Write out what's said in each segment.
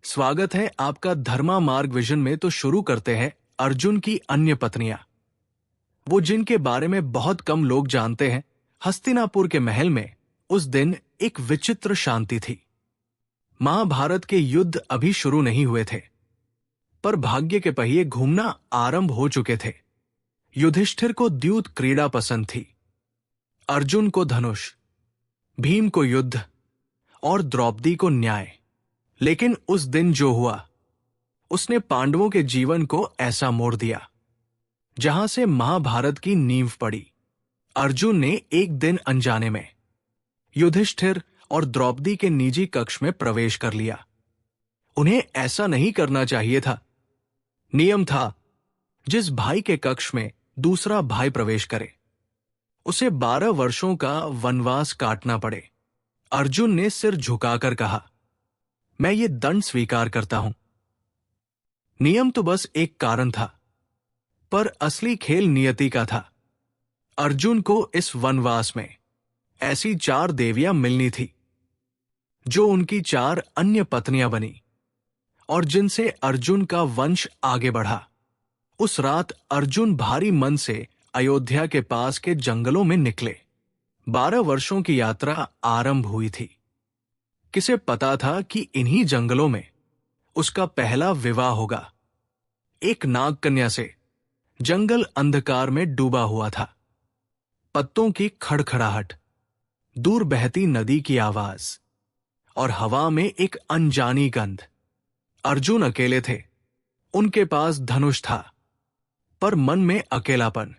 स्वागत है आपका धर्मा मार्ग विजन में। तो शुरू करते हैं अर्जुन की अन्य पत्नियां, वो जिनके बारे में बहुत कम लोग जानते हैं। हस्तिनापुर के महल में उस दिन एक विचित्र शांति थी। महाभारत के युद्ध अभी शुरू नहीं हुए थे, पर भाग्य के पहिए घूमना आरंभ हो चुके थे। युधिष्ठिर को द्यूत क्रीड़ा पसंद थी, अर्जुन को धनुष, भीम को युद्ध और द्रौपदी को न्याय। लेकिन उस दिन जो हुआ, उसने पांडवों के जीवन को ऐसा मोड़ दिया जहां से महाभारत की नींव पड़ी। अर्जुन ने एक दिन अनजाने में युधिष्ठिर और द्रौपदी के निजी कक्ष में प्रवेश कर लिया। उन्हें ऐसा नहीं करना चाहिए था। नियम था, जिस भाई के कक्ष में दूसरा भाई प्रवेश करे उसे 12 वर्षों का वनवास काटना पड़े। अर्जुन ने सिर झुकाकर कहा, मैं ये दंड स्वीकार करता हूं। नियम तो बस एक कारण था, पर असली खेल नियति का था। अर्जुन को इस वनवास में ऐसी 4 देवियां मिलनी थी जो उनकी 4 अन्य पत्नियां बनी और जिनसे अर्जुन का वंश आगे बढ़ा। उस रात अर्जुन भारी मन से अयोध्या के पास के जंगलों में निकले। 12 वर्षों की यात्रा आरंभ हुई थी। किसे पता था कि इन्हीं जंगलों में उसका पहला विवाह होगा। एक नाग कन्या से। जंगल अंधकार में डूबा हुआ था। पत्तों की खड़खड़ाहट, दूर बहती नदी की आवाज और हवा में एक अनजानी गंध। अर्जुन अकेले थे। उनके पास धनुष था, पर मन में अकेलापन।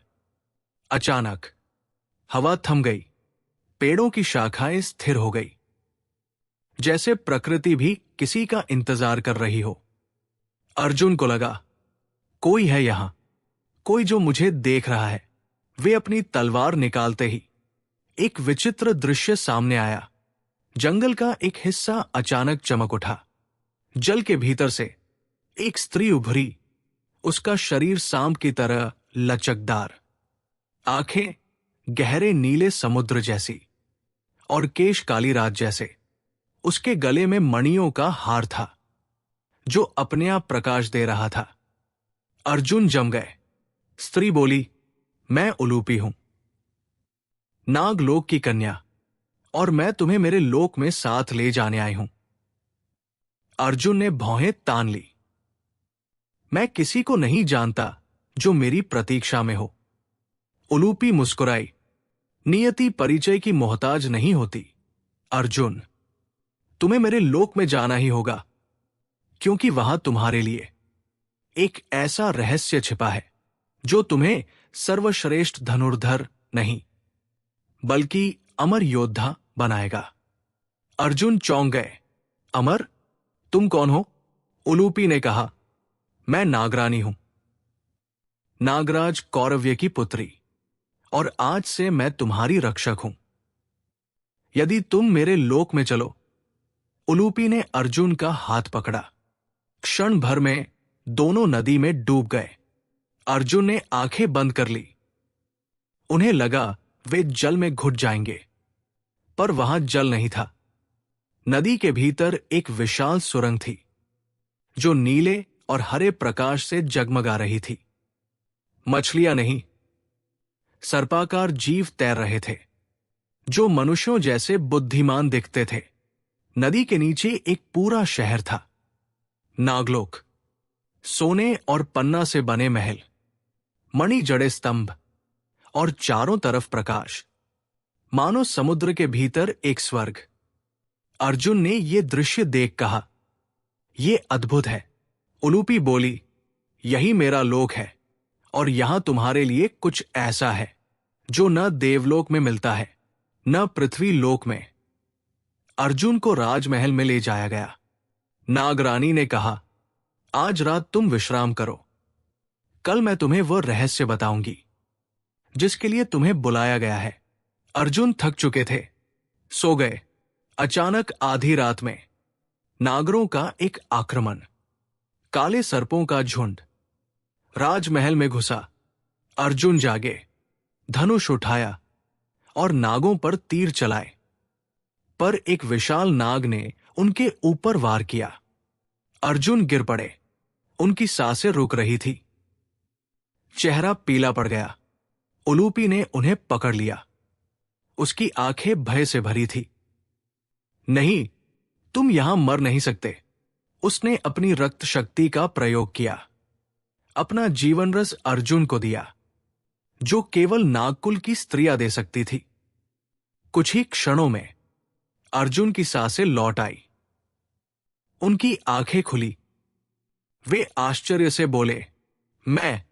अचानक हवा थम गई। पेड़ों की शाखाएं स्थिर हो गई, जैसे प्रकृति भी किसी का इंतजार कर रही हो। अर्जुन को लगा, कोई है यहां, कोई जो मुझे देख रहा है। वे अपनी तलवार निकालते ही एक विचित्र दृश्य सामने आया। जंगल का एक हिस्सा अचानक चमक उठा। जल के भीतर से एक स्त्री उभरी। उसका शरीर सांप की तरह लचकदार, आंखें गहरे नीले समुद्र जैसी और केश काली रात जैसे। उसके गले में मणियों का हार था जो अपने आप प्रकाश दे रहा था। अर्जुन जम गए। स्त्री बोली, मैं उलूपी हूं, नागलोक की कन्या, और मैं तुम्हें मेरे लोक में साथ ले जाने आई हूं। अर्जुन ने भौहें तान ली। मैं किसी को नहीं जानता जो मेरी प्रतीक्षा में हो। उलूपी मुस्कुराई, नियति परिचय की मोहताज नहीं होती। अर्जुन, तुम्हें मेरे लोक में जाना ही होगा, क्योंकि वहां तुम्हारे लिए एक ऐसा रहस्य छिपा है जो तुम्हें सर्वश्रेष्ठ धनुर्धर नहीं, बल्कि अमर योद्धा बनाएगा। अर्जुन चौंक गए। अमर? तुम कौन हो? उलूपी ने कहा, मैं नागरानी हूं, नागराज कौरव्य की पुत्री, और आज से मैं तुम्हारी रक्षक हूं। यदि तुम मेरे लोक में चलो। उलूपी ने अर्जुन का हाथ पकड़ा। क्षण भर में दोनों नदी में डूब गए। अर्जुन ने आंखें बंद कर ली। उन्हें लगा वे जल में घुट जाएंगे, पर वहां जल नहीं था। नदी के भीतर एक विशाल सुरंग थी जो नीले और हरे प्रकाश से जगमगा रही थी। मछलियां नहीं, सर्पाकार जीव तैर रहे थे जो मनुष्यों जैसे बुद्धिमान दिखते थे। नदी के नीचे एक पूरा शहर था। नागलोक, सोने और पन्ना से बने महल, मणि जड़े स्तंभ और चारों तरफ प्रकाश, मानो समुद्र के भीतर एक स्वर्ग। अर्जुन ने यह दृश्य देख कहा, यह अद्भुत है। उलूपी बोली, यही मेरा लोक है, और यहां तुम्हारे लिए कुछ ऐसा है जो न देवलोक में मिलता है, न पृथ्वी लोक में। अर्जुन को राजमहल में ले जाया गया। नागरानी ने कहा, आज रात तुम विश्राम करो। कल मैं तुम्हें वह रहस्य बताऊंगी जिसके लिए तुम्हें बुलाया गया है। अर्जुन थक चुके थे, सो गए। अचानक आधी रात में नागरों का एक आक्रमण, काले सर्पों का झुंड राजमहल में घुसा। अर्जुन जागे, धनुष उठाया और नागों पर तीर चलाए, पर एक विशाल नाग ने उनके ऊपर वार किया। अर्जुन गिर पड़े। उनकी सांसें रुक रही थी। चेहरा पीला पड़ गया। उलूपी ने उन्हें पकड़ लिया। उसकी आंखें भय से भरी थी। नहीं, तुम यहां मर नहीं सकते। उसने अपनी रक्त शक्ति का प्रयोग किया। अपना जीवन रस अर्जुन को दिया, जो केवल नागकुल की स्त्रियां दे सकती थी। कुछ ही क्षणों में अर्जुन की सांसें लौट आई। उनकी आंखें खुली। वे आश्चर्य से बोले, मैं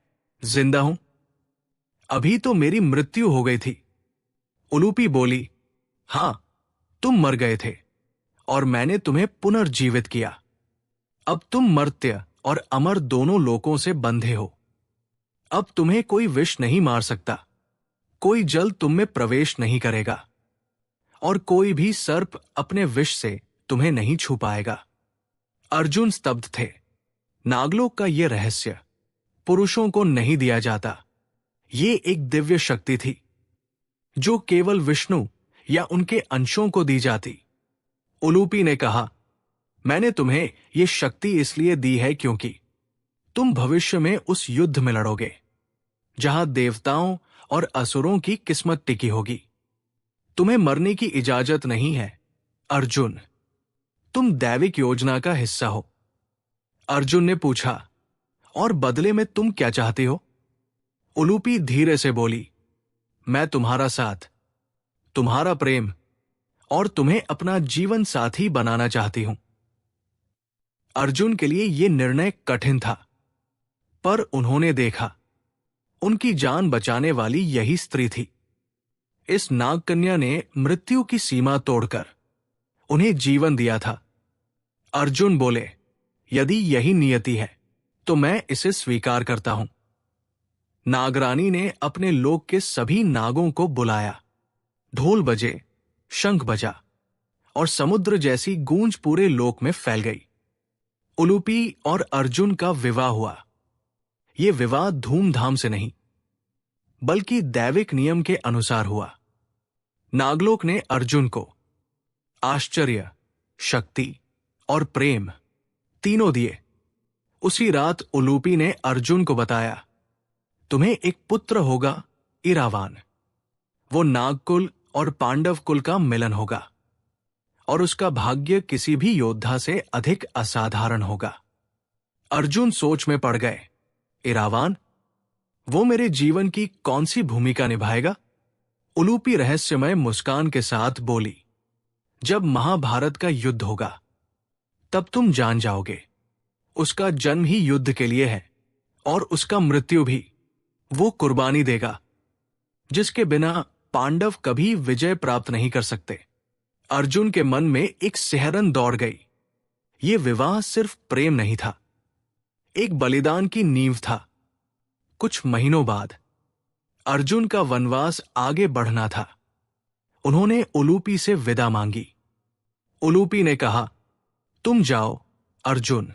जिंदा हूं? अभी तो मेरी मृत्यु हो गई थी। उलूपी बोली, हां, तुम मर गए थे और मैंने तुम्हें पुनर्जीवित किया। अब तुम मर्त्य और अमर दोनों लोकों से बंधे हो। अब तुम्हें कोई विष नहीं मार सकता, कोई जल तुम में प्रवेश नहीं करेगा और कोई भी सर्प अपने विष से तुम्हें नहीं छू पाएगा। अर्जुन स्तब्ध थे। नागलोक का यह रहस्य पुरुषों को नहीं दिया जाता। ये एक दिव्य शक्ति थी जो केवल विष्णु या उनके अंशों को दी जाती। उलूपी ने कहा, मैंने तुम्हें यह शक्ति इसलिए दी है क्योंकि तुम भविष्य में उस युद्ध में लड़ोगे जहां देवताओं और असुरों की किस्मत टिकी होगी। तुम्हें मरने की इजाजत नहीं है अर्जुन। तुम दैविक योजना का हिस्सा हो। अर्जुन ने पूछा, और बदले में तुम क्या चाहते हो? उलूपी धीरे से बोली, मैं तुम्हारा साथ, तुम्हारा प्रेम और तुम्हें अपना जीवन साथी बनाना चाहती हूं। अर्जुन के लिए यह निर्णय कठिन था, पर उन्होंने देखा उनकी जान बचाने वाली यही स्त्री थी। इस नागकन्या ने मृत्यु की सीमा तोड़कर उन्हें जीवन दिया था। अर्जुन बोले, यदि यही नियति है तो मैं इसे स्वीकार करता हूं। नागरानी ने अपने लोक के सभी नागों को बुलाया। ढोल बजे, शंख बजा और समुद्र जैसी गूंज पूरे लोक में फैल गई। उलूपी और अर्जुन का विवाह हुआ। यह विवाह धूमधाम से नहीं, बल्कि दैविक नियम के अनुसार हुआ। नागलोक ने अर्जुन को आश्चर्य, शक्ति और प्रेम तीनों दिए। उसी रात उलूपी ने अर्जुन को बताया, तुम्हें एक पुत्र होगा, इरावान। वो नागकुल और पांडव कुल का मिलन होगा और उसका भाग्य किसी भी योद्धा से अधिक असाधारण होगा। अर्जुन सोच में पड़ गए, इरावान? वो मेरे जीवन की कौन सी भूमिका निभाएगा? उलूपी रहस्यमय मुस्कान के साथ बोली, जब महाभारत का युद्ध होगा तब तुम जान जाओगे। उसका जन्म ही युद्ध के लिए है और उसका मृत्यु भी। वो कुर्बानी देगा जिसके बिना पांडव कभी विजय प्राप्त नहीं कर सकते। अर्जुन के मन में एक सिहरन दौड़ गई। ये विवाह सिर्फ प्रेम नहीं था, एक बलिदान की नींव था। कुछ महीनों बाद अर्जुन का वनवास आगे बढ़ना था। उन्होंने उलूपी से विदा मांगी। उलूपी ने कहा, तुम जाओ अर्जुन,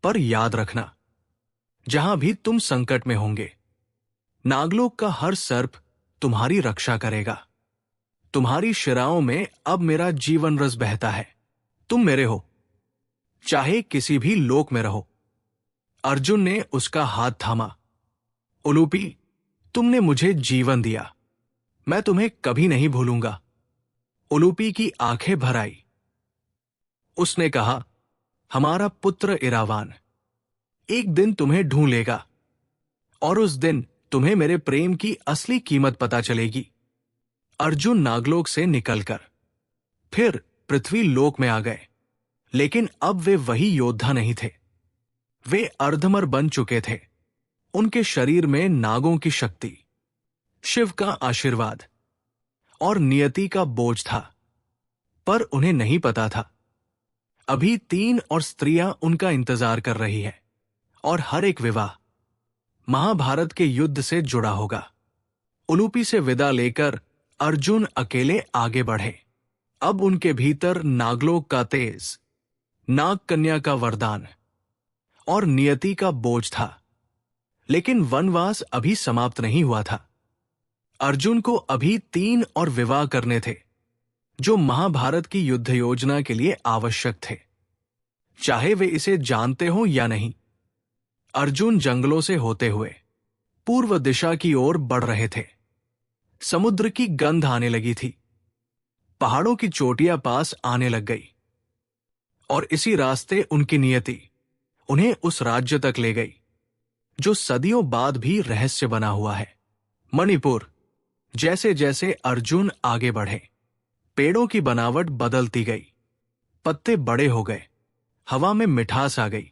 पर याद रखना, जहां भी तुम संकट में होंगे, नागलोक का हर सर्प तुम्हारी रक्षा करेगा। तुम्हारी शिराओं में अब मेरा जीवन रस बहता है। तुम मेरे हो, चाहे किसी भी लोक में रहो। अर्जुन ने उसका हाथ थामा। उलूपी, तुमने मुझे जीवन दिया, मैं तुम्हें कभी नहीं भूलूंगा। उलूपी की आंखें भर आई। उसने कहा, हमारा पुत्र इरावान एक दिन तुम्हें ढूंढ लेगा और उस दिन तुम्हें मेरे प्रेम की असली कीमत पता चलेगी। अर्जुन नागलोक से निकलकर फिर पृथ्वी लोक में आ गए, लेकिन अब वे वही योद्धा नहीं थे। वे अर्धमर बन चुके थे। उनके शरीर में नागों की शक्ति, शिव का आशीर्वाद और नियति का बोझ था, पर उन्हें नहीं पता था अभी 3 और स्त्रियां उनका इंतजार कर रही है और हर एक विवाह महाभारत के युद्ध से जुड़ा होगा। उलूपी से विदा लेकर अर्जुन अकेले आगे बढ़े। अब उनके भीतर नागलोक का तेज, नाग कन्या का वरदान और नियति का बोझ था। लेकिन वनवास अभी समाप्त नहीं हुआ था। अर्जुन को अभी 3 और विवाह करने थे, जो महाभारत की युद्ध योजना के लिए आवश्यक थे। चाहे वे इसे जानते हो या नहीं। अर्जुन जंगलों से होते हुए पूर्व दिशा की ओर बढ़ रहे थे। समुद्र की गंध आने लगी थी, पहाड़ों की चोटियां पास आने लग गई, और इसी रास्ते उनकी नियति उन्हें उस राज्य तक ले गई जो सदियों बाद भी रहस्य बना हुआ है, मणिपुर। जैसे जैसे अर्जुन आगे बढ़े, पेड़ों की बनावट बदलती गई, पत्ते बड़े हो गए, हवा में मिठास आ गई,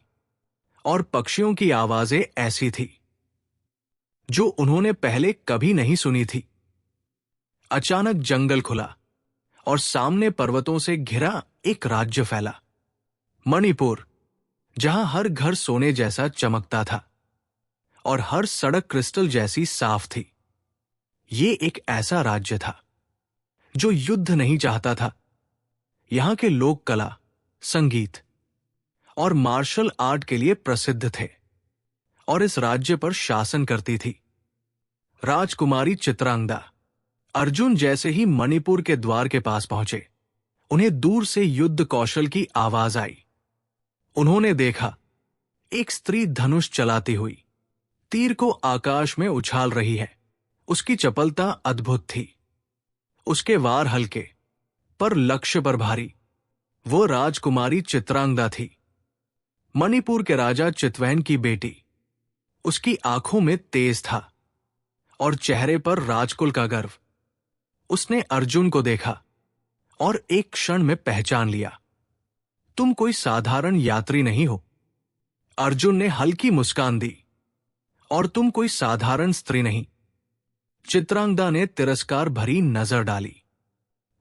और पक्षियों की आवाजें ऐसी थी जो उन्होंने पहले कभी नहीं सुनी थी। अचानक जंगल खुला और सामने पर्वतों से घिरा एक राज्य फैला, मणिपुर, जहां हर घर सोने जैसा चमकता था और हर सड़क क्रिस्टल जैसी साफ थी। ये एक ऐसा राज्य था जो युद्ध नहीं चाहता था। यहां के लोक कला, संगीत और मार्शल आर्ट के लिए प्रसिद्ध थे, और इस राज्य पर शासन करती थी राजकुमारी चित्रांगदा। अर्जुन जैसे ही मणिपुर के द्वार के पास पहुंचे, उन्हें दूर से युद्ध कौशल की आवाज आई। उन्होंने देखा एक स्त्री धनुष चलाती हुई तीर को आकाश में उछाल रही है। उसकी चपलता अद्भुत थी, उसके वार हल्के पर लक्ष्य पर भारी। वो राजकुमारी चित्रांगदा थी, मणिपुर के राजा चितवैन की बेटी। उसकी आंखों में तेज था और चेहरे पर राजकुल का गर्व। उसने अर्जुन को देखा और एक क्षण में पहचान लिया, तुम कोई साधारण यात्री नहीं हो। अर्जुन ने हल्की मुस्कान दी, और तुम कोई साधारण स्त्री नहीं। चित्रांगदा ने तिरस्कार भरी नजर डाली।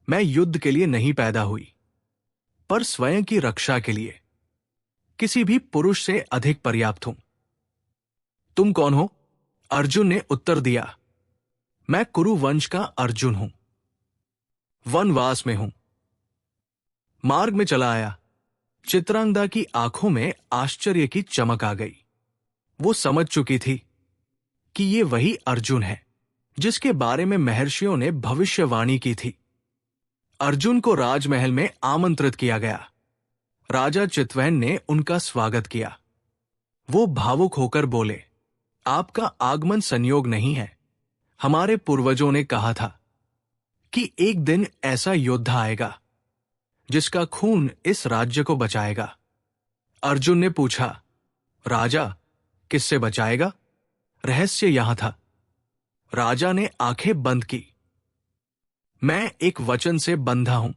मैं युद्ध के लिए नहीं पैदा हुई, पर स्वयं की रक्षा के लिए किसी भी पुरुष से अधिक पर्याप्त हूं। तुम कौन हो? अर्जुन ने उत्तर दिया, मैं कुरु वंश का अर्जुन हूं, वनवास में हूं, मार्ग में चला आया। चित्रांगदा की आंखों में आश्चर्य की चमक आ गई। वो समझ चुकी थी कि ये वही अर्जुन है जिसके बारे में महर्षियों ने भविष्यवाणी की थी। अर्जुन को राजमहल में आमंत्रित किया गया। राजा चितवैन ने उनका स्वागत किया। वो भावुक होकर बोले, आपका आगमन संयोग नहीं है। हमारे पूर्वजों ने कहा था कि एक दिन ऐसा योद्धा आएगा जिसका खून इस राज्य को बचाएगा। अर्जुन ने पूछा, राजा किससे बचाएगा? रहस्य यहां था। राजा ने आंखें बंद की। मैं एक वचन से बंधा हूं।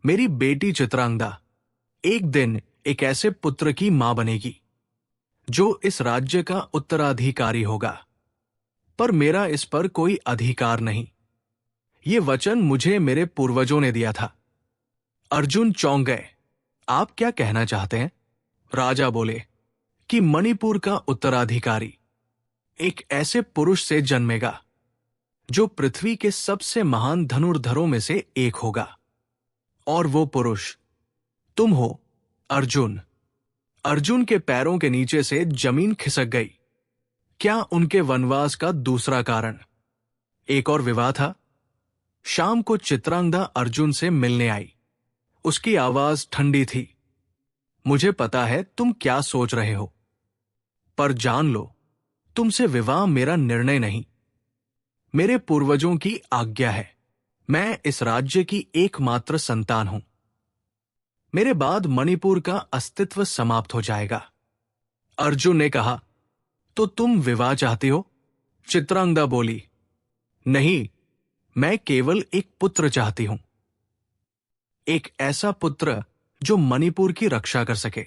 मेरी बेटी चित्रांगदा एक दिन एक ऐसे पुत्र की मां बनेगी जो इस राज्य का उत्तराधिकारी होगा, पर मेरा इस पर कोई अधिकार नहीं। ये वचन मुझे मेरे पूर्वजों ने दिया था। अर्जुन चौंक गए। आप क्या कहना चाहते हैं? राजा बोले कि मणिपुर का उत्तराधिकारी एक ऐसे पुरुष से जन्मेगा जो पृथ्वी के सबसे महान धनुर्धरों में से एक होगा, और वो पुरुष तुम हो, अर्जुन। अर्जुन के पैरों के नीचे से जमीन खिसक गई। क्या उनके वनवास का दूसरा कारण एक और विवाह था? शाम को चित्रांगदा अर्जुन से मिलने आई। उसकी आवाज ठंडी थी। मुझे पता है तुम क्या सोच रहे हो, पर जान लो, तुमसे विवाह मेरा निर्णय नहीं, मेरे पूर्वजों की आज्ञा है। मैं इस राज्य की एकमात्र संतान हूं। मेरे बाद मणिपुर का अस्तित्व समाप्त हो जाएगा। अर्जुन ने कहा, तो तुम विवाह चाहती हो? चित्रांगदा बोली, नहीं, मैं केवल एक पुत्र चाहती हूं। एक ऐसा पुत्र जो मणिपुर की रक्षा कर सके,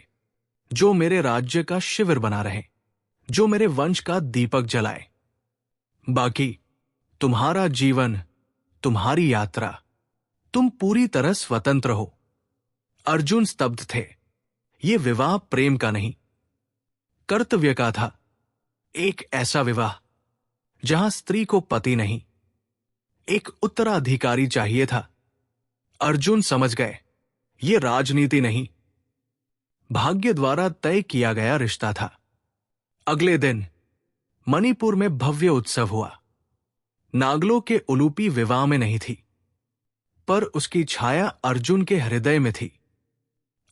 जो मेरे राज्य का शिविर बना रहे, जो मेरे वंश का दीपक जलाए। बाकी तुम्हारा जीवन, तुम्हारी यात्रा, तुम पूरी तरह स्वतंत्र हो। अर्जुन स्तब्ध थे। ये विवाह प्रेम का नहीं, कर्तव्य का था। एक ऐसा विवाह जहां स्त्री को पति नहीं, एक उत्तराधिकारी चाहिए था। अर्जुन समझ गए, ये राजनीति नहीं, भाग्य द्वारा तय किया गया रिश्ता था। अगले दिन मणिपुर में भव्य उत्सव हुआ। नागलों के उलूपी विवाह में नहीं थी, पर उसकी छाया अर्जुन के हृदय में थी।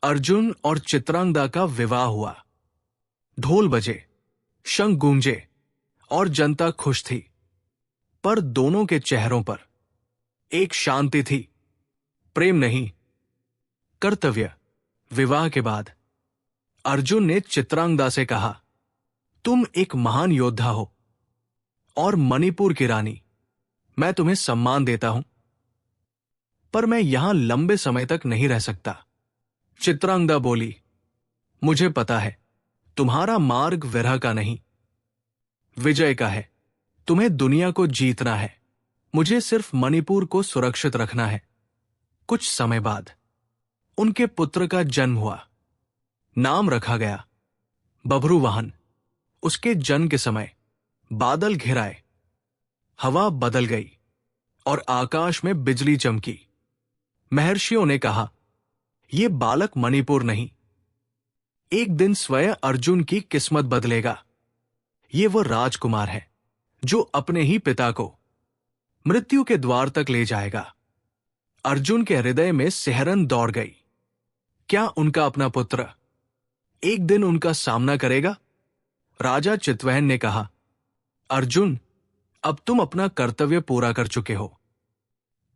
अर्जुन और चित्रांगदा का विवाह हुआ। ढोल बजे, शंख गूंजे और जनता खुश थी, पर दोनों के चेहरों पर एक शांति थी, प्रेम नहीं, कर्तव्य। विवाह के बाद अर्जुन ने चित्रांगदा से कहा, तुम एक महान योद्धा हो और मणिपुर की रानी, मैं तुम्हें सम्मान देता हूं, पर मैं यहां लंबे समय तक नहीं रह सकता। चित्रांगदा बोली, मुझे पता है, तुम्हारा मार्ग विरह का नहीं, विजय का है। तुम्हें दुनिया को जीतना है, मुझे सिर्फ मणिपुर को सुरक्षित रखना है। कुछ समय बाद उनके पुत्र का जन्म हुआ। नाम रखा गया बभ्रुवाहन। उसके जन्म के समय बादल घिर आए, हवा बदल गई और आकाश में बिजली चमकी। महर्षियों ने कहा, यह बालक मणिपुर नहीं, एक दिन स्वयं अर्जुन की किस्मत बदलेगा। ये वो राजकुमार है जो अपने ही पिता को मृत्यु के द्वार तक ले जाएगा। अर्जुन के हृदय में सिहरन दौड़ गई। क्या उनका अपना पुत्र एक दिन उनका सामना करेगा? राजा चित्तवहन ने कहा, अर्जुन, अब तुम अपना कर्तव्य पूरा कर चुके हो।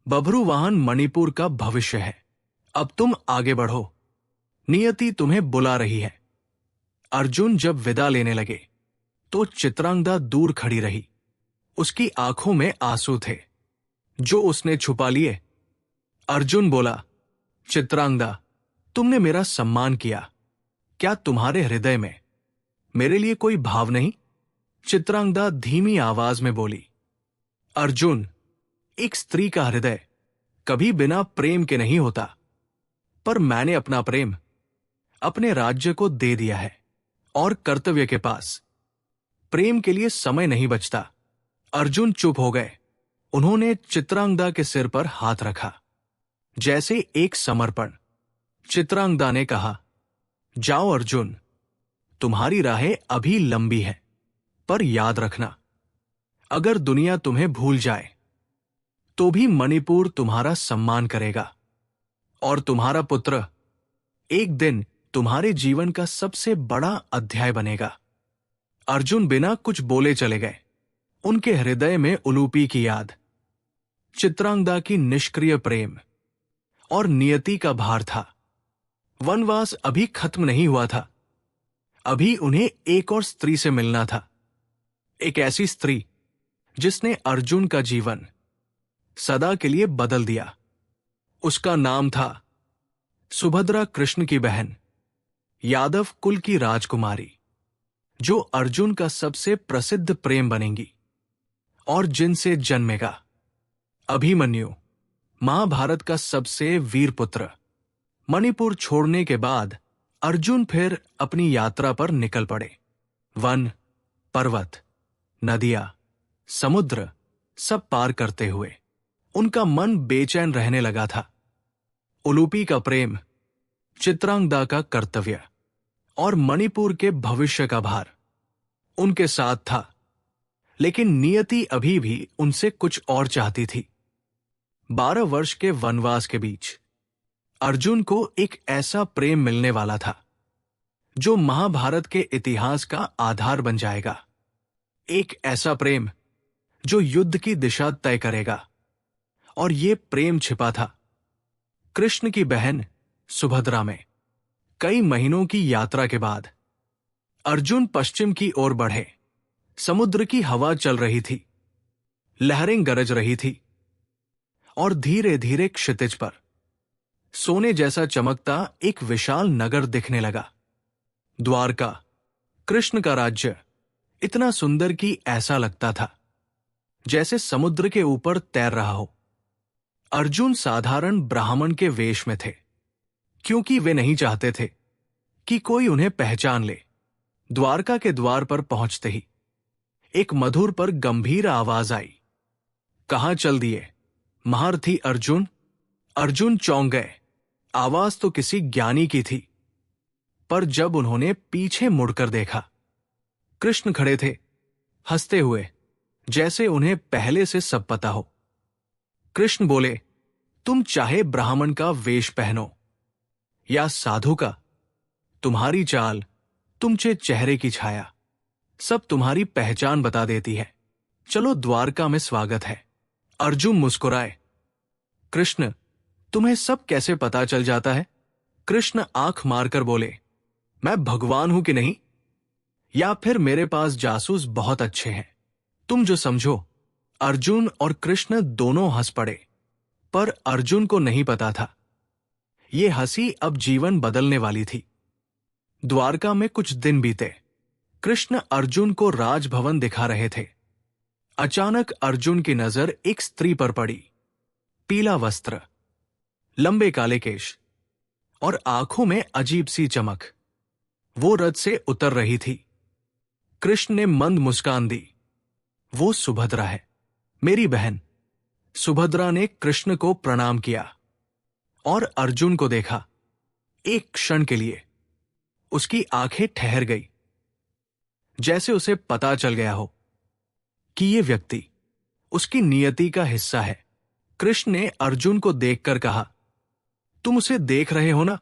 बभ्रुवाहन मणिपुर का भविष्य है। अब तुम आगे बढ़ो, नियति तुम्हें बुला रही है। अर्जुन जब विदा लेने लगे तो चित्रांगदा दूर खड़ी रही। उसकी आंखों में आंसू थे जो उसने छुपा लिए। अर्जुन बोला, चित्रांगदा, तुमने मेरा सम्मान किया, क्या तुम्हारे हृदय में मेरे लिए कोई भाव नहीं? चित्रांगदा धीमी आवाज में बोली, अर्जुन, एक स्त्री का हृदय कभी बिना प्रेम के नहीं होता, पर मैंने अपना प्रेम अपने राज्य को दे दिया है और कर्तव्य के पास प्रेम के लिए समय नहीं बचता। अर्जुन चुप हो गए। उन्होंने चित्रांगदा के सिर पर हाथ रखा, जैसे एक समर्पण। चित्रांगदा ने कहा, जाओ अर्जुन, तुम्हारी राहें अभी लंबी है, पर याद रखना, अगर दुनिया तुम्हें भूल जाए तो भी मणिपुर तुम्हारा सम्मान करेगा और तुम्हारा पुत्र एक दिन तुम्हारे जीवन का सबसे बड़ा अध्याय बनेगा। अर्जुन बिना कुछ बोले चले गए। उनके हृदय में उलूपी की याद, चित्रांगदा की निष्क्रिय प्रेम और नियति का भार था। वनवास अभी खत्म नहीं हुआ था। अभी उन्हें एक और स्त्री से मिलना था, एक ऐसी स्त्री जिसने अर्जुन का जीवन सदा के लिए बदल दिया। उसका नाम था सुभद्रा, कृष्ण की बहन, यादव कुल की राजकुमारी, जो अर्जुन का सबसे प्रसिद्ध प्रेम बनेंगी और जिनसे जन्मेगा अभिमन्यु, महाभारत का सबसे वीर पुत्र। मणिपुर छोड़ने के बाद अर्जुन फिर अपनी यात्रा पर निकल पड़े। वन, पर्वत, नदियां, समुद्र सब पार करते हुए उनका मन बेचैन रहने लगा था। उलूपी का प्रेम, चित्रांगदा का कर्तव्य और मणिपुर के भविष्य का भार उनके साथ था, लेकिन नियति अभी भी उनसे कुछ और चाहती थी। 12 वर्ष के वनवास के बीच अर्जुन को एक ऐसा प्रेम मिलने वाला था जो महाभारत के इतिहास का आधार बन जाएगा। एक ऐसा प्रेम जो युद्ध की दिशा तय करेगा। और ये प्रेम छिपा था कृष्ण की बहन सुभद्रा में। कई महीनों की यात्रा के बाद अर्जुन पश्चिम की ओर बढ़े। समुद्र की हवा चल रही थी, लहरें गरज रही थी और धीरे धीरे क्षितिज पर सोने जैसा चमकता एक विशाल नगर दिखने लगा। द्वारका, कृष्ण का राज्य, इतना सुंदर कि ऐसा लगता था जैसे समुद्र के ऊपर तैर रहा हो। अर्जुन साधारण ब्राह्मण के वेश में थे, क्योंकि वे नहीं चाहते थे कि कोई उन्हें पहचान ले। द्वारका के द्वार पर पहुंचते ही एक मधुर पर गंभीर आवाज आई, कहां चल दिए महारथी अर्जुन? अर्जुन चौंक गए। आवाज तो किसी ज्ञानी की थी, पर जब उन्होंने पीछे मुड़कर देखा, कृष्ण खड़े थे, हंसते हुए, जैसे उन्हें पहले से सब पता हो। कृष्ण बोले, तुम चाहे ब्राह्मण का वेश पहनो या साधु का, तुम्हारी चाल, तुमचे चेहरे की छाया, सब तुम्हारी पहचान बता देती है। चलो द्वारका में स्वागत है। अर्जुन मुस्कुराए। कृष्ण, तुम्हें सब कैसे पता चल जाता है? कृष्ण आंख मारकर बोले, मैं भगवान हूं कि नहीं? या फिर मेरे पास जासूस बहुत अच्छे हैं, तुम जो समझो। अर्जुन और कृष्ण दोनों हंस पड़े, पर अर्जुन को नहीं पता था ये हंसी अब जीवन बदलने वाली थी। द्वारका में कुछ दिन बीते। कृष्ण अर्जुन को राजभवन दिखा रहे थे। अचानक अर्जुन की नजर एक स्त्री पर पड़ी। पीला वस्त्र, लंबे काले केश और आंखों में अजीब सी चमक। वो रथ से उतर रही थी। कृष्ण ने मंद मुस्कान दी। वो सुभद्रा है, मेरी बहन। सुभद्रा ने कृष्ण को प्रणाम किया और अर्जुन को देखा। एक क्षण के लिए उसकी आंखें ठहर गई, जैसे उसे पता चल गया हो कि ये व्यक्ति उसकी नियति का हिस्सा है। कृष्ण ने अर्जुन को देखकर कहा, तुम उसे देख रहे हो ना?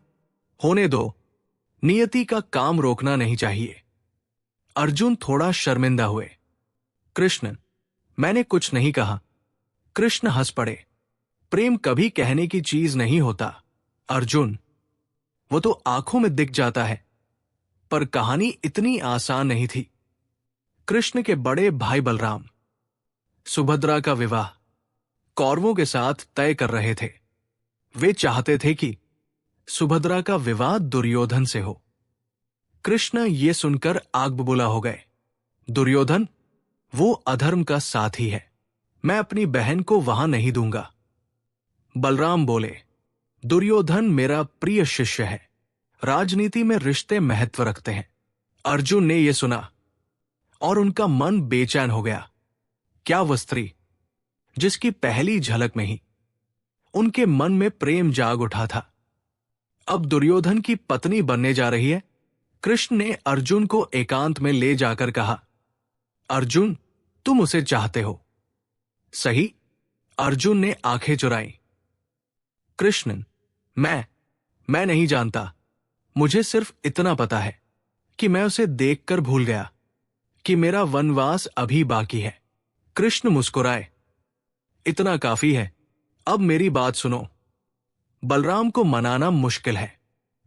होने दो, नियति का काम रोकना नहीं चाहिए। अर्जुन थोड़ा शर्मिंदा हुए। कृष्ण, मैंने कुछ नहीं कहा। कृष्ण हंस पड़े। प्रेम कभी कहने की चीज नहीं होता अर्जुन, वो तो आंखों में दिख जाता है। पर कहानी इतनी आसान नहीं थी। कृष्ण के बड़े भाई बलराम सुभद्रा का विवाह कौरवों के साथ तय कर रहे थे। वे चाहते थे कि सुभद्रा का विवाह दुर्योधन से हो। कृष्ण ये सुनकर आग बबूला हो गए। दुर्योधन, वो अधर्म का साथी है, मैं अपनी बहन को वहां नहीं दूंगा। बलराम बोले, दुर्योधन मेरा प्रिय शिष्य है, राजनीति में रिश्ते महत्व रखते हैं। अर्जुन ने यह सुना और उनका मन बेचैन हो गया। क्या वो स्त्री, जिसकी पहली झलक में ही उनके मन में प्रेम जाग उठा था, अब दुर्योधन की पत्नी बनने जा रही है। कृष्ण ने अर्जुन को एकांत में ले जाकर कहा, अर्जुन, तुम उसे चाहते हो, सही? अर्जुन ने आंखें चुराई। कृष्ण, मैं नहीं जानता। मुझे सिर्फ इतना पता है कि मैं उसे देखकर भूल गया कि मेरा वनवास अभी बाकी है। कृष्ण मुस्कुराए। इतना काफी है, अब मेरी बात सुनो। बलराम को मनाना मुश्किल है।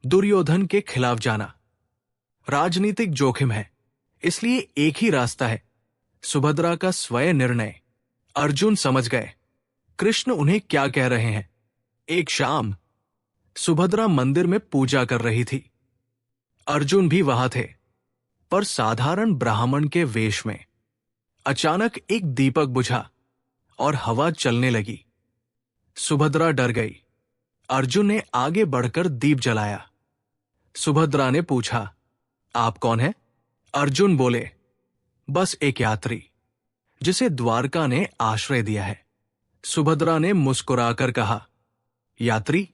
दुर्योधन के खिलाफ जाना राजनीतिक जोखिम है, इसलिए एक ही रास्ता है, सुभद्रा का स्वयं निर्णय। अर्जुन समझ गए कृष्ण उन्हें क्या कह रहे हैं। एक शाम सुभद्रा मंदिर में पूजा कर रही थी। अर्जुन भी वहां थे, पर साधारण ब्राह्मण के वेश में। अचानक एक दीपक बुझा और हवा चलने लगी। सुभद्रा डर गई। अर्जुन ने आगे बढ़कर दीप जलाया। सुभद्रा ने पूछा, आप कौन हैं? अर्जुन बोले, बस एक यात्री जिसे द्वारका ने आश्रय दिया है। सुभद्रा ने मुस्कुराकर कहा, यात्री,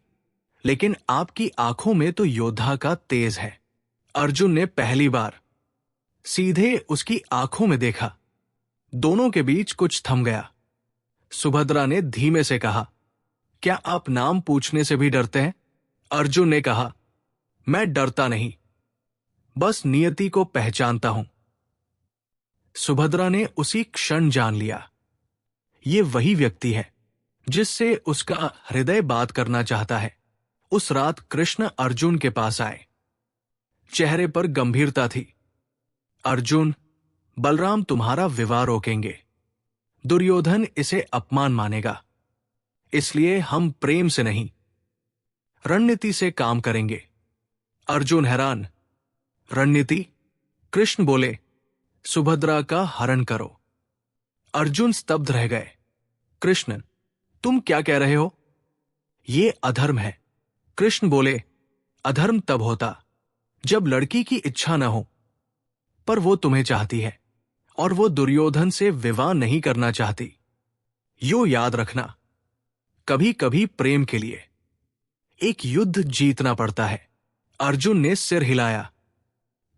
लेकिन आपकी आंखों में तो योद्धा का तेज है। अर्जुन ने पहली बार सीधे उसकी आंखों में देखा। दोनों के बीच कुछ थम गया। सुभद्रा ने धीमे से कहा, क्या आप नाम पूछने से भी डरते हैं? अर्जुन ने कहा, मैं डरता नहीं, बस नियति को पहचानता हूं। सुभद्रा ने उसी क्षण जान लिया, ये वही व्यक्ति है जिससे उसका हृदय बात करना चाहता है। उस रात कृष्ण अर्जुन के पास आए। चेहरे पर गंभीरता थी। अर्जुन, बलराम तुम्हारा विवाह रोकेंगे। दुर्योधन इसे अपमान मानेगा, इसलिए हम प्रेम से नहीं, रणनीति से काम करेंगे। अर्जुन हैरान, रणनीति? कृष्ण बोले, सुभद्रा का हरण करो। अर्जुन स्तब्ध रह गए। कृष्ण, तुम क्या कह रहे हो? ये अधर्म है। कृष्ण बोले, अधर्म तब होता जब लड़की की इच्छा न हो, पर वो तुम्हें चाहती है और वो दुर्योधन से विवाह नहीं करना चाहती। यो याद रखना, कभी कभी प्रेम के लिए एक युद्ध जीतना पड़ता है। अर्जुन ने सिर हिलाया।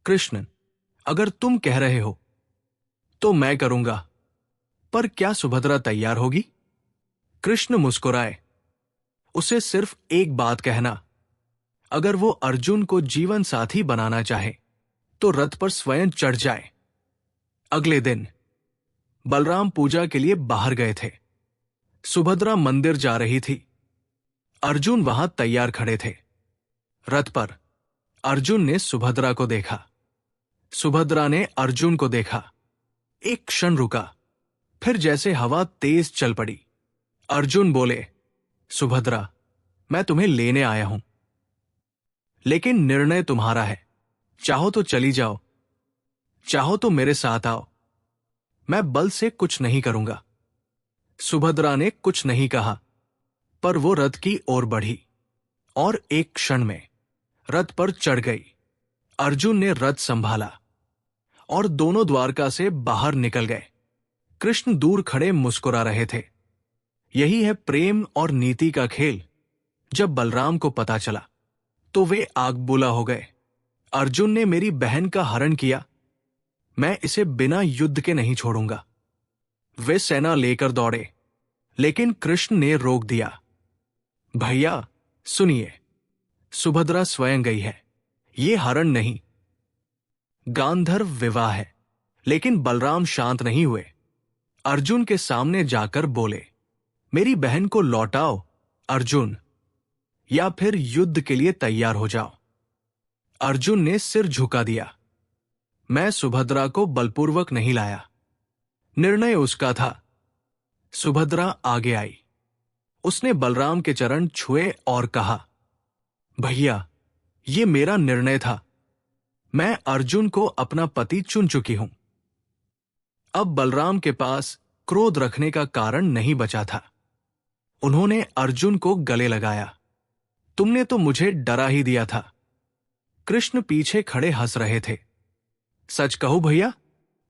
कृष्ण, अगर तुम कह रहे हो तो मैं करूंगा, पर क्या सुभद्रा तैयार होगी? कृष्ण मुस्कुराए। उसे सिर्फ एक बात कहना, अगर वो अर्जुन को जीवन साथी बनाना चाहे तो रथ पर स्वयं चढ़ जाए। अगले दिन बलराम पूजा के लिए बाहर गए थे। सुभद्रा मंदिर जा रही थी। अर्जुन वहां तैयार खड़े थे। रथ पर अर्जुन ने सुभद्रा को देखा। सुभद्रा ने अर्जुन को देखा। एक क्षण रुका, फिर जैसे हवा तेज चल पड़ी। अर्जुन बोले, सुभद्रा, मैं तुम्हें लेने आया हूं, लेकिन निर्णय तुम्हारा है। चाहो तो चली जाओ, चाहो तो मेरे साथ आओ। मैं बल से कुछ नहीं करूंगा। सुभद्रा ने कुछ नहीं कहा, पर वो रथ की ओर बढ़ी और एक क्षण में रथ पर चढ़ गई। अर्जुन ने रथ संभाला और दोनों द्वारका से बाहर निकल गए। कृष्ण दूर खड़े मुस्कुरा रहे थे। यही है प्रेम और नीति का खेल। जब बलराम को पता चला तो वे आग बुला हो गए। अर्जुन ने मेरी बहन का हरण किया, मैं इसे बिना युद्ध के नहीं छोड़ूंगा। वे सेना लेकर दौड़े, लेकिन कृष्ण ने रोक दिया। भैया सुनिए, सुभद्रा स्वयं गई है, ये हरण नहीं, गांधर्व विवाह है। लेकिन बलराम शांत नहीं हुए। अर्जुन के सामने जाकर बोले, मेरी बहन को लौटाओ अर्जुन, या फिर युद्ध के लिए तैयार हो जाओ। अर्जुन ने सिर झुका दिया। मैं सुभद्रा को बलपूर्वक नहीं लाया, निर्णय उसका था। सुभद्रा आगे आई। उसने बलराम के चरण छुए और कहा, भैया, ये मेरा निर्णय था। मैं अर्जुन को अपना पति चुन चुकी हूं। अब बलराम के पास क्रोध रखने का कारण नहीं बचा था। उन्होंने अर्जुन को गले लगाया। तुमने तो मुझे डरा ही दिया था। कृष्ण पीछे खड़े हंस रहे थे। सच कहूं भैया,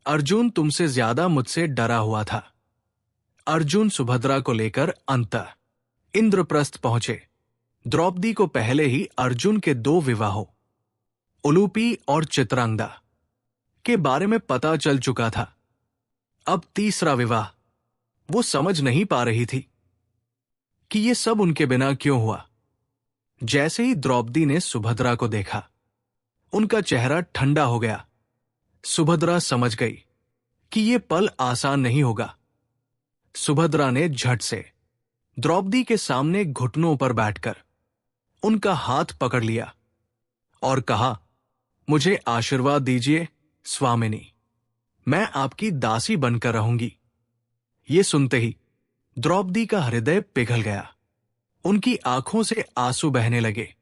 अर्जुन तुमसे ज्यादा मुझसे डरा हुआ था। अर्जुन सुभद्रा को लेकर अंतः इंद्रप्रस्थ पहुंचे। द्रौपदी को पहले ही अर्जुन के 2 विवाहों, उलूपी और चित्रांगदा, के बारे में पता चल चुका था। अब तीसरा विवाह। वो समझ नहीं पा रही थी कि ये सब उनके बिना क्यों हुआ। जैसे ही द्रौपदी ने सुभद्रा को देखा, उनका चेहरा ठंडा हो गया। सुभद्रा समझ गई कि ये पल आसान नहीं होगा। सुभद्रा ने झट से द्रौपदी के सामने घुटनों पर बैठकर उनका हाथ पकड़ लिया और कहा, मुझे आशीर्वाद दीजिए स्वामिनी, मैं आपकी दासी बनकर रहूंगी। ये सुनते ही द्रौपदी का हृदय पिघल गया। उनकी आंखों से आंसू बहने लगे।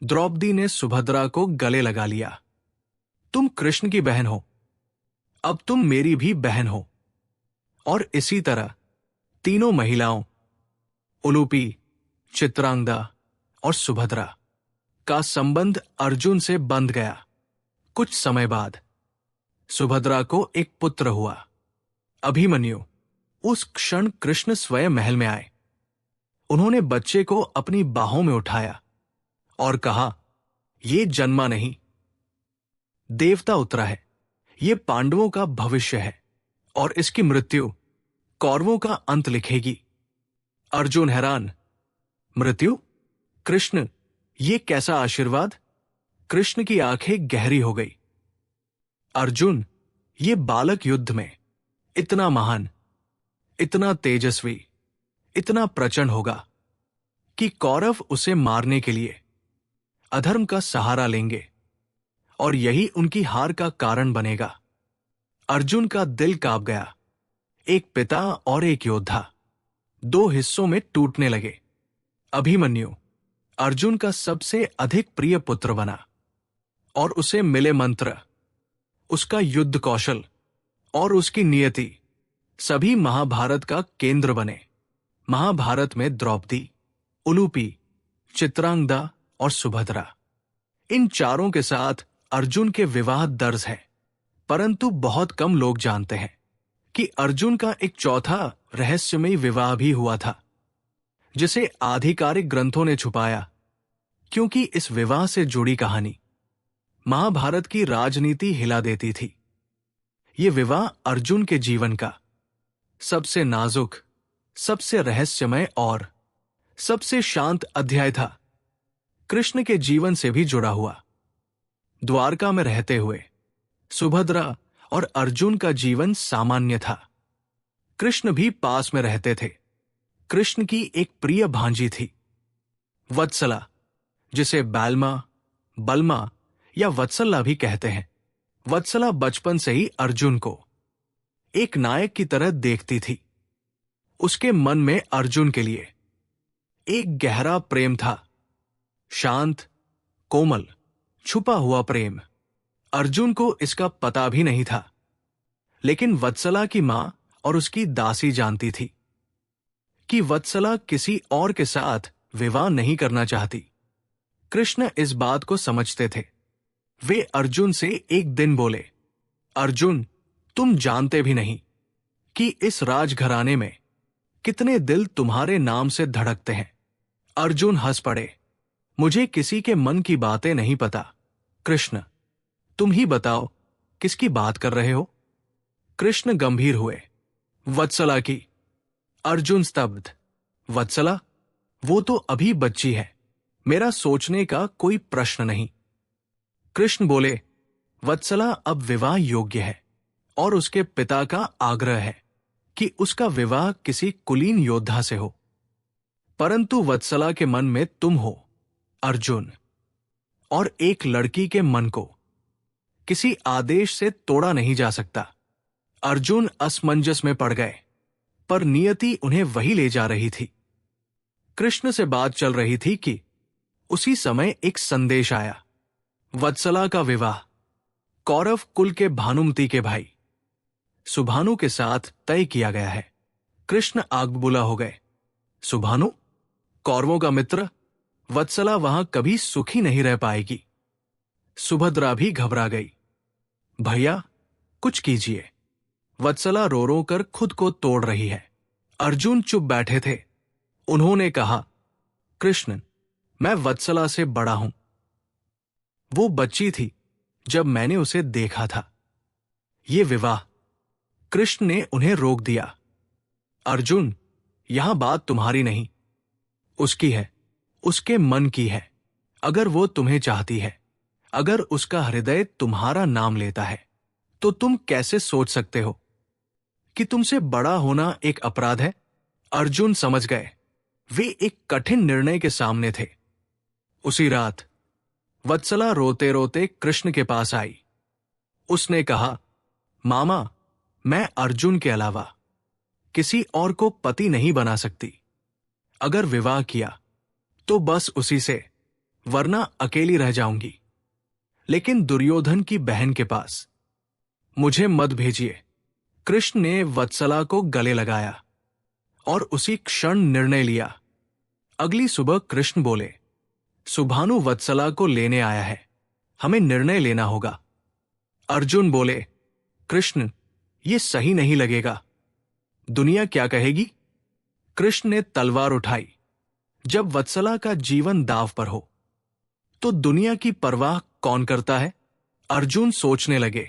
द्रौपदी ने सुभद्रा को गले लगा लिया। तुम कृष्ण की बहन हो, अब तुम मेरी भी बहन हो। और इसी तरह तीनों महिलाओं, उलूपी, चित्रांगदा और सुभद्रा, का संबंध अर्जुन से बंध गया। कुछ समय बाद सुभद्रा को एक पुत्र हुआ, अभिमन्यु। उस क्षण कृष्ण स्वयं महल में आए। उन्होंने बच्चे को अपनी बाहों में उठाया और कहा, ये जन्मा नहीं, देवता उतरा है। ये पांडवों का भविष्य है और इसकी मृत्यु कौरवों का अंत लिखेगी। अर्जुन हैरान, मृत्यु? कृष्ण, ये कैसा आशीर्वाद? कृष्ण की आंखें गहरी हो गई। अर्जुन, ये बालक युद्ध में इतना महान, इतना तेजस्वी, इतना प्रचंड होगा कि कौरव उसे मारने के लिए अधर्म का सहारा लेंगे और यही उनकी हार का कारण बनेगा। अर्जुन का दिल कांप गया। एक पिता और एक योद्धा 2 हिस्सों में टूटने लगे। अभिमन्यु अर्जुन का सबसे अधिक प्रिय पुत्र बना और उसे मिले मंत्र, उसका युद्ध कौशल और उसकी नियति सभी महाभारत का केंद्र बने। महाभारत में द्रौपदी, उलूपी, चित्रांगदा और सुभद्रा, इन चारों के साथ अर्जुन के विवाह दर्ज है। परंतु बहुत कम लोग जानते हैं कि अर्जुन का एक चौथा रहस्यमयी विवाह भी हुआ था, जिसे आधिकारिक ग्रंथों ने छुपाया, क्योंकि इस विवाह से जुड़ी कहानी महाभारत की राजनीति हिला देती थी। ये विवाह अर्जुन के जीवन का सबसे नाजुक, सबसे रहस्यमय और सबसे शांत अध्याय था। कृष्ण के जीवन से भी जुड़ा हुआ। द्वारका में रहते हुए सुभद्रा और अर्जुन का जीवन सामान्य था। कृष्ण भी पास में रहते थे। कृष्ण की एक प्रिय भांजी थी, वत्सला, जिसे बैलमा, बलमा या वत्सला भी कहते हैं। वत्सला बचपन से ही अर्जुन को एक नायक की तरह देखती थी। उसके मन में अर्जुन के लिए एक गहरा प्रेम था, शांत, कोमल, छुपा हुआ प्रेम। अर्जुन को इसका पता भी नहीं था, लेकिन वत्सला की मां और उसकी दासी जानती थी कि वत्सला किसी और के साथ विवाह नहीं करना चाहती। कृष्ण इस बात को समझते थे। वे अर्जुन से एक दिन बोले, अर्जुन, तुम जानते भी नहीं कि इस राजघराने में कितने दिल तुम्हारे नाम से धड़कते हैं। अर्जुन हंस पड़े, मुझे किसी के मन की बातें नहीं पता। कृष्ण, तुम ही बताओ किसकी बात कर रहे हो? कृष्ण गंभीर हुए, वत्सला की। अर्जुन स्तब्ध, वत्सला? वो तो अभी बच्ची है, मेरा सोचने का कोई प्रश्न नहीं। कृष्ण बोले, वत्सला अब विवाह योग्य है और उसके पिता का आग्रह है कि उसका विवाह किसी कुलीन योद्धा से हो। परंतु वत्सला के मन में तुम हो, अर्जुन, और एक लड़की के मन को किसी आदेश से तोड़ा नहीं जा सकता। अर्जुन असमंजस में पड़ गए, पर नियति उन्हें वही ले जा रही थी। कृष्ण से बात चल रही थी कि उसी समय एक संदेश आया। वत्सला का विवाह कौरव कुल के भानुमति के भाई सुभानु के साथ तय किया गया है। कृष्ण आग बुला हो गए। सुभानु? कौरवों का मित्र? वत्सला वहां कभी सुखी नहीं रह पाएगी। सुभद्रा भी घबरा गई। भैया, कुछ कीजिए। वत्सला रो रो कर खुद को तोड़ रही है। अर्जुन चुप बैठे थे। उन्होंने कहा, कृष्ण, मैं वत्सला से बड़ा हूं। वो बच्ची थी जब मैंने उसे देखा था। ये विवाह। कृष्ण ने उन्हें रोक दिया। अर्जुन, यहां बात तुम्हारी नहीं, उसकी है, उसके मन की है। अगर वो तुम्हें चाहती है, अगर उसका हृदय तुम्हारा नाम लेता है, तो तुम कैसे सोच सकते हो कि तुमसे बड़ा होना एक अपराध है? अर्जुन समझ गए, वे एक कठिन निर्णय के सामने थे। उसी रात वत्सला रोते रोते कृष्ण के पास आई। उसने कहा, मामा, मैं अर्जुन के अलावा किसी और को पति नहीं बना सकती। अगर विवाह किया तो बस उसी से, वरना अकेली रह जाऊंगी। लेकिन दुर्योधन की बहन के पास मुझे मत भेजिए। कृष्ण ने वत्सला को गले लगाया और उसी क्षण निर्णय लिया। अगली सुबह कृष्ण बोले, सुभानु वत्सला को लेने आया है, हमें निर्णय लेना होगा। अर्जुन बोले, कृष्ण, ये सही नहीं लगेगा। दुनिया क्या कहेगी? कृष्ण ने तलवार उठाई। जब वत्सला का जीवन दांव पर हो तो दुनिया की परवाह कौन करता है? अर्जुन सोचने लगे,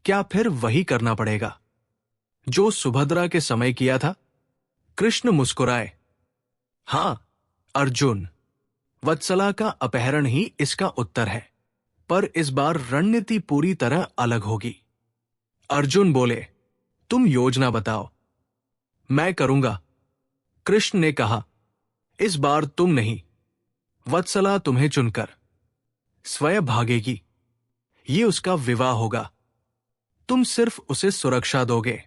क्या फिर वही करना पड़ेगा जो सुभद्रा के समय किया था? कृष्ण मुस्कुराए, हां अर्जुन, वत्सला का अपहरण ही इसका उत्तर है, पर इस बार रणनीति पूरी तरह अलग होगी। अर्जुन बोले, तुम योजना बताओ। मैं करूंगा। कृष्ण ने कहा, इस बार तुम नहीं, वत्सला तुम्हें चुनकर स्वयं भागेगी। ये उसका विवाह होगा। तुम सिर्फ उसे सुरक्षा दोगे।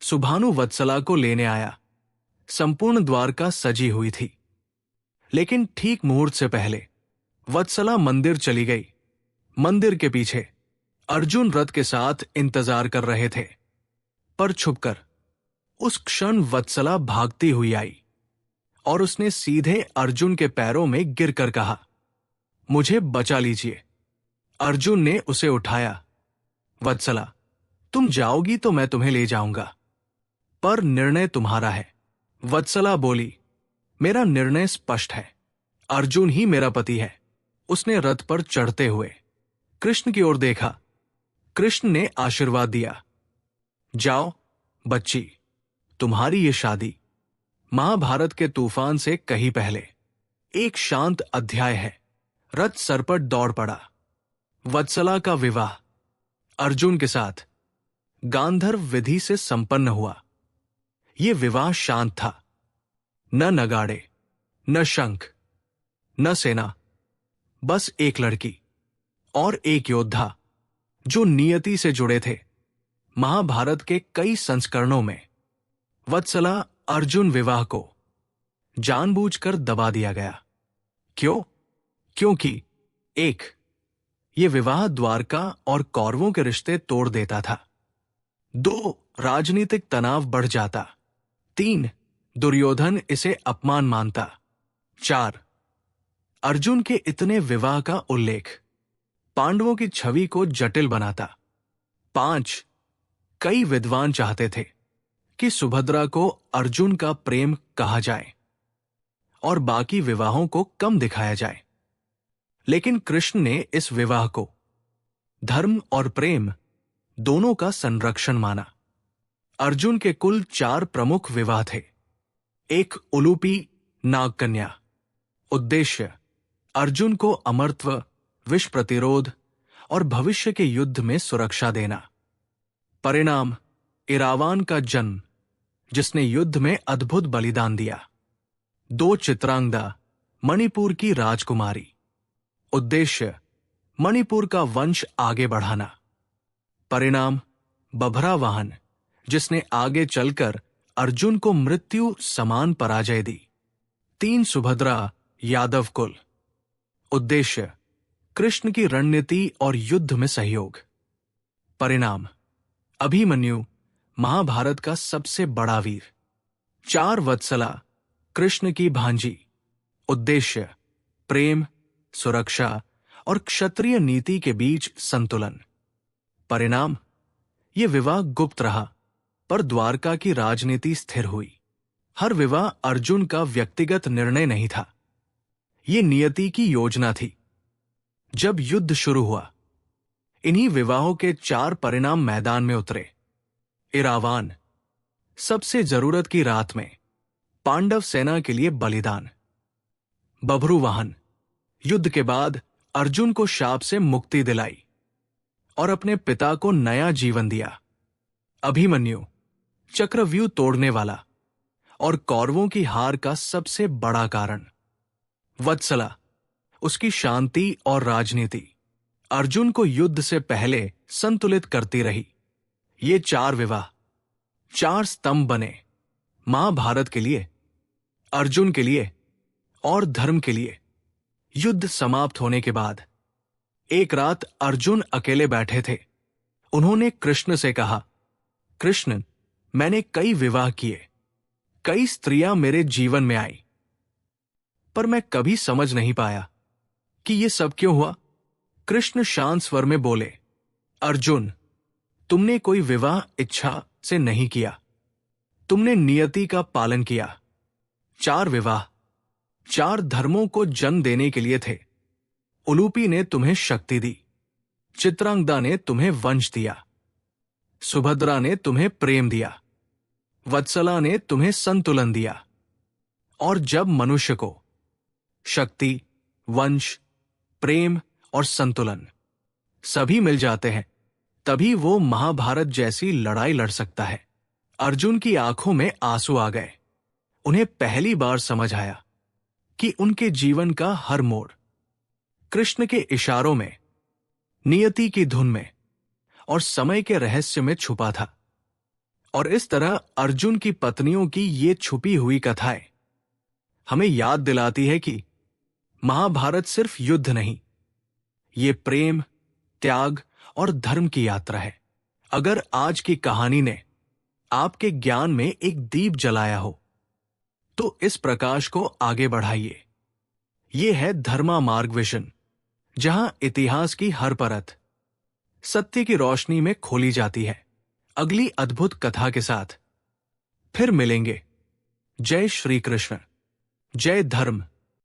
सुभानु वत्सला को लेने आया। संपूर्ण द्वारका सजी हुई थी, लेकिन ठीक मुहूर्त से पहले वत्सला मंदिर चली गई। मंदिर के पीछे अर्जुन रथ के साथ इंतजार कर रहे थे, पर छुपकर उस क्षण वत्सला भागती हुई आई और उसने सीधे अर्जुन के पैरों में गिरकर कहा, मुझे बचा लीजिए। अर्जुन ने उसे उठाया। वत्सला, तुम जाओगी तो मैं तुम्हें ले जाऊंगा, पर निर्णय तुम्हारा है। वत्सला बोली, मेरा निर्णय स्पष्ट है। अर्जुन ही मेरा पति है। उसने रथ पर चढ़ते हुए कृष्ण की ओर देखा। कृष्ण ने आशीर्वाद दिया, जाओ बच्ची, तुम्हारी ये शादी महाभारत के तूफान से कहीं पहले एक शांत अध्याय है। रथ सर पर दौड़ पड़ा। वत्सला का विवाह अर्जुन के साथ गांधर्व विधि से संपन्न हुआ। यह विवाह शांत था। न नगाड़े, न शंख, न सेना, बस एक लड़की और एक योद्धा जो नियति से जुड़े थे। महाभारत के कई संस्करणों में वत्सला अर्जुन विवाह को जानबूझकर दबा दिया गया। क्यों? क्योंकि एक, ये विवाह द्वारका और कौरवों के रिश्ते तोड़ देता था। 2, राजनीतिक तनाव बढ़ जाता। 3, दुर्योधन इसे अपमान मानता। 4, अर्जुन के इतने विवाह का उल्लेख पांडवों की छवि को जटिल बनाता। 5, कई विद्वान चाहते थे कि सुभद्रा को अर्जुन का प्रेम कहा जाए और बाकी विवाहों को कम दिखाया जाए। लेकिन कृष्ण ने इस विवाह को धर्म और प्रेम दोनों का संरक्षण माना। अर्जुन के कुल 4 प्रमुख विवाह थे। 1, उलूपी नागकन्या। उद्देश्य अर्जुन को अमरत्व, विष प्रतिरोध और भविष्य के युद्ध में सुरक्षा देना। परिणाम इरावान का जन्म, जिसने युद्ध में अद्भुत बलिदान दिया। 2, चित्रांगदा, मणिपुर की राजकुमारी। उद्देश्य मणिपुर का वंश आगे बढ़ाना। परिणाम बभरा वाहन, जिसने आगे चलकर अर्जुन को मृत्यु समान पराजय दी। 3, सुभद्रा, यादव कुल। उद्देश्य कृष्ण की रणनीति और युद्ध में सहयोग। परिणाम अभिमन्यु, महाभारत का सबसे बड़ा वीर। 4, वत्सला, कृष्ण की भांजी। उद्देश्य प्रेम, सुरक्षा और क्षत्रिय नीति के बीच संतुलन। परिणाम यह विवाह गुप्त रहा, पर द्वारका की राजनीति स्थिर हुई। हर विवाह अर्जुन का व्यक्तिगत निर्णय नहीं था, यह नियति की योजना थी। जब युद्ध शुरू हुआ, इन्हीं विवाहों के 4 परिणाम मैदान में उतरे। इरावान, सबसे जरूरत की रात में पांडव सेना के लिए बलिदान। बभ्रुवाहन, युद्ध के बाद अर्जुन को शाप से मुक्ति दिलाई और अपने पिता को नया जीवन दिया। अभिमन्यु, चक्रव्यूह तोड़ने वाला और कौरवों की हार का सबसे बड़ा कारण। वत्सला, उसकी शांति और राजनीति अर्जुन को युद्ध से पहले संतुलित करती रही। ये 4 विवाह 4 स्तंभ बने, महाभारत के लिए, अर्जुन के लिए और धर्म के लिए। युद्ध समाप्त होने के बाद एक रात अर्जुन अकेले बैठे थे। उन्होंने कृष्ण से कहा, कृष्ण, मैंने कई विवाह किए, कई स्त्रियां मेरे जीवन में आई, पर मैं कभी समझ नहीं पाया कि ये सब क्यों हुआ। कृष्ण शांत स्वर में बोले, अर्जुन, तुमने कोई विवाह इच्छा से नहीं किया, तुमने नियति का पालन किया। 4 विवाह 4 धर्मों को जन्म देने के लिए थे। उलूपी ने तुम्हें शक्ति दी, चित्रांगदा ने तुम्हें वंश दिया, सुभद्रा ने तुम्हें प्रेम दिया, वत्सला ने तुम्हें संतुलन दिया। और जब मनुष्य को शक्ति, वंश, प्रेम और संतुलन सभी मिल जाते हैं, तभी वो महाभारत जैसी लड़ाई लड़ सकता है। अर्जुन की आंखों में आंसू आ गए। उन्हें पहली बार समझ आया कि उनके जीवन का हर मोड़ कृष्ण के इशारों में, नियति की धुन में और समय के रहस्य में छुपा था। और इस तरह अर्जुन की पत्नियों की ये छुपी हुई कथाएं हमें याद दिलाती है कि महाभारत सिर्फ युद्ध नहीं, ये प्रेम, त्याग और धर्म की यात्रा है। अगर आज की कहानी ने आपके ज्ञान में एक दीप जलाया हो, तो इस प्रकाश को आगे बढ़ाइए। ये है धर्मा मार्ग विजन, जहां इतिहास की हर परत सत्य की रोशनी में खोली जाती है। अगली अद्भुत कथा के साथ फिर मिलेंगे। जय श्री कृष्ण, जय धर्म।